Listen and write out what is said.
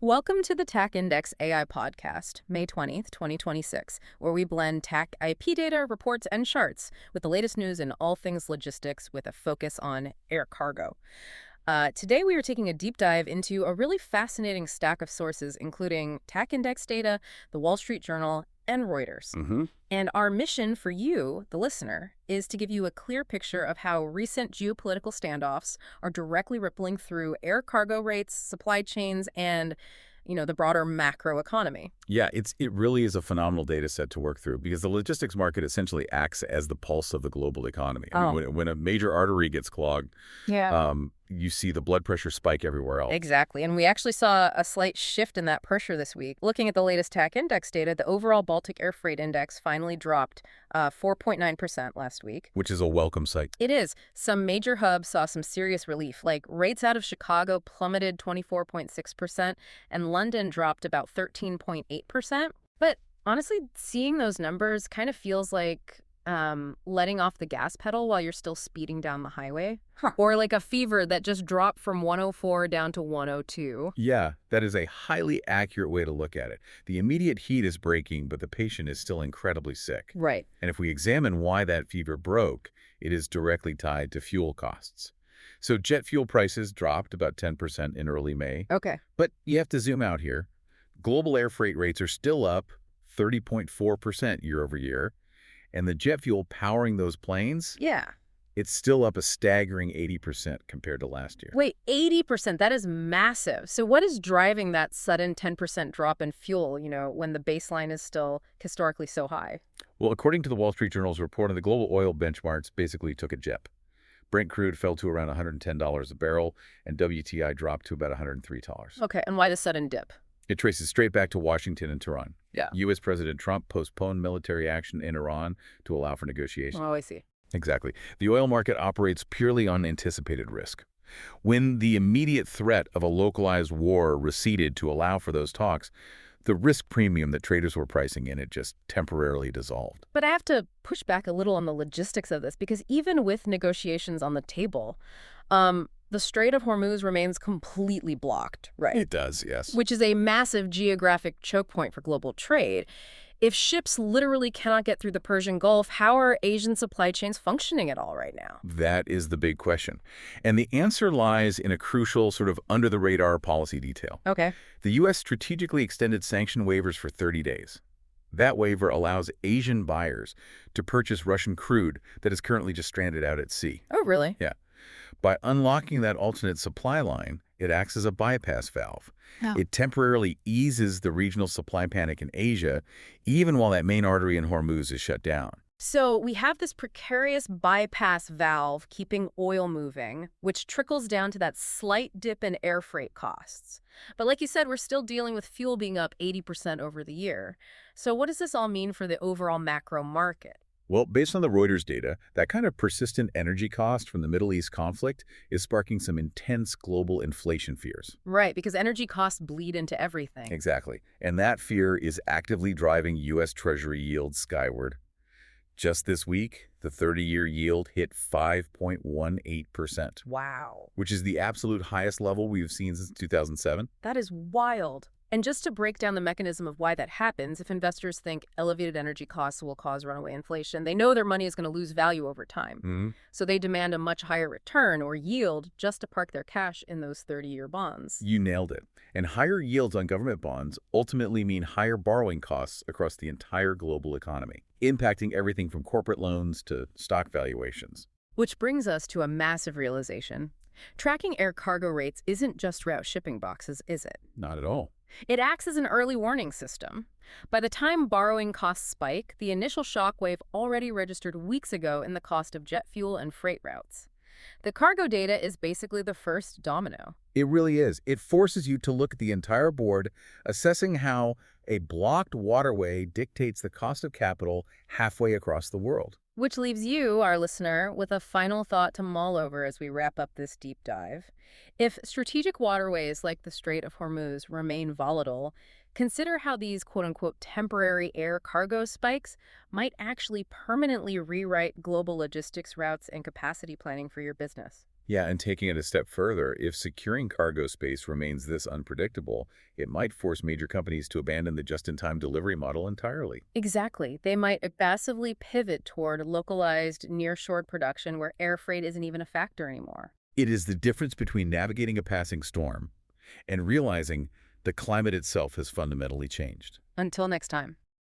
Welcome to the TAC Index AI podcast, May 20th, 2026, where we blend TAC IP data, reports, and charts with the latest news in all things logistics with a focus on air cargo. Today, we are taking a deep dive into a really fascinating stack of sources, including TAC Index data, the Wall Street Journal, and Reuters. And our mission for you, the listener, is to give you a clear picture of how recent geopolitical standoffs are directly rippling through air cargo rates, supply chains, and, the broader macro economy. Yeah, it really is a phenomenal data set to work through because the logistics market essentially acts as the pulse of the global economy. I mean, when a major artery gets clogged, Yeah. you see the blood pressure spike everywhere else. Exactly. And we actually saw a slight shift in that pressure this week. Looking at the latest TAC index data, the overall Baltic air freight index finally dropped 4.9% last week. Which is a welcome sight. It is. Some major hubs saw some serious relief, like rates out of Chicago plummeted 24.6%, and London dropped about 13.8%. But honestly, seeing those numbers kind of feels like letting off the gas pedal while you're still speeding down the highway. Or like a fever that just dropped from 104 down to 102. Yeah, that is a highly accurate way to look at it. The immediate heat is breaking, but the patient is still incredibly sick. Right. And if we examine why that fever broke, it is directly tied to fuel costs. So jet fuel prices dropped about 10% in early May. Okay. But you have to zoom out here. Global air freight rates are still up 30.4% year over year. And the jet fuel powering those planes, Yeah. it's still up a staggering 80% compared to last year. Wait, 80%, that is massive. So what is driving that sudden 10% drop in fuel, when the baseline is still historically so high? Well, according to the Wall Street Journal's report, the global oil benchmarks basically took a jip. Brent crude fell to around $110 a barrel, and WTI dropped to about $103. Okay, and why the sudden dip? It traces straight back to Washington and Tehran. Yeah. U.S. President Trump postponed military action in Iran to allow for negotiations. Oh, I see. Exactly. The oil market operates purely on anticipated risk. When the immediate threat of a localized war receded to allow for those talks, the risk premium that traders were pricing in it just temporarily dissolved. But I have to push back a little on the logistics of this, because even with negotiations on the table, the Strait of Hormuz remains completely blocked, right? It does, yes. Which is a massive geographic choke point for global trade. If ships literally cannot get through the Persian Gulf, how are Asian supply chains functioning at all right now? That is the big question. And the answer lies in a crucial sort of under-the-radar policy detail. Okay. The U.S. strategically extended sanction waivers for 30 days. That waiver allows Asian buyers to purchase Russian crude that is currently just stranded out at sea. Oh, really? Yeah. By unlocking that alternate supply line, it acts as a bypass valve. Oh. It temporarily eases the regional supply panic in Asia, even while that main artery in Hormuz is shut down. So we have this precarious bypass valve keeping oil moving, which trickles down to that slight dip in air freight costs. But like you said, we're still dealing with fuel being up 80% over the year. So what does this all mean for the overall macro market? Well, based on the Reuters data, that kind of persistent energy cost from the Middle East conflict is sparking some intense global inflation fears. Right, because energy costs bleed into everything. Exactly. And that fear is actively driving U.S. Treasury yields skyward. Just this week, the 30-year yield hit 5.18%. Wow. Which is the absolute highest level we've seen since 2007. That is wild. And just to break down the mechanism of why that happens, if investors think elevated energy costs will cause runaway inflation, they know their money is going to lose value over time. So they demand a much higher return or yield just to park their cash in those 30-year bonds. You nailed it. And higher yields on government bonds ultimately mean higher borrowing costs across the entire global economy, impacting everything from corporate loans to stock valuations. Which brings us to a massive realization. Tracking air cargo rates isn't just route shipping boxes, is it? Not at all. It acts as an early warning system. By the time borrowing costs spike, the initial shockwave already registered weeks ago in the cost of jet fuel and freight routes. The cargo data is basically the first domino. It really is. It forces you to look at the entire board, assessing how a blocked waterway dictates the cost of capital halfway across the world. Which leaves you, our listener, with a final thought to mull over as we wrap up this deep dive. If strategic waterways like the Strait of Hormuz remain volatile, consider how these quote-unquote temporary air cargo spikes might actually permanently rewrite global logistics routes and capacity planning for your business. Yeah, and taking it a step further, if securing cargo space remains this unpredictable, it might force major companies to abandon the just-in-time delivery model entirely. Exactly. They might massively pivot toward localized, near-shored production where air freight isn't even a factor anymore. It is the difference between navigating a passing storm and realizing the climate itself has fundamentally changed. Until next time.